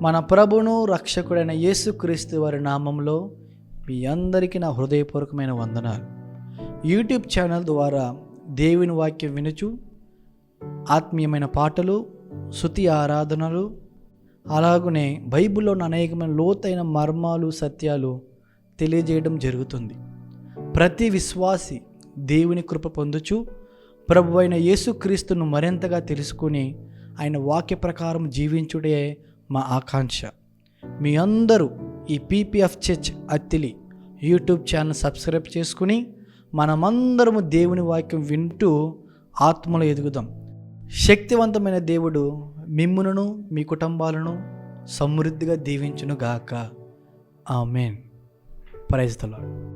మన ప్రభువును రక్షకుడైన యేసుక్రీస్తు వారి నామంలో మీ అందరికీ నా హృదయపూర్వకమైన వందనాలు. యూట్యూబ్ ఛానల్ ద్వారా దేవుని వాక్యం వినుచు ఆత్మీయమైన పాటలు, స్తుతి ఆరాధనలు, అలాగనే బైబిల్లోని అనేకమైన లోతైన మర్మాలు, సత్యాలు తెలియజేయడం జరుగుతుంది. ప్రతి విశ్వాసి దేవుని కృప పొందుచు ప్రభు అయిన యేసుక్రీస్తును మరింతగా తెలుసుకుని ఆయన వాక్య ప్రకారం జీవించుటే మా ఆకాంక్ష. మీ అందరూ ఈ PPF church Attili YouTube channel subscribe చేసుకుని మనమందరము దేవుని వాక్యం వింటూ ఆత్మలో ఎదుగుదాం. శక్తివంతమైన దేవుడు మిమ్ములను మీ కుటుంబాలను సమృద్ధిగా దీవించును గాక. ఆమేన్. Praise the lord.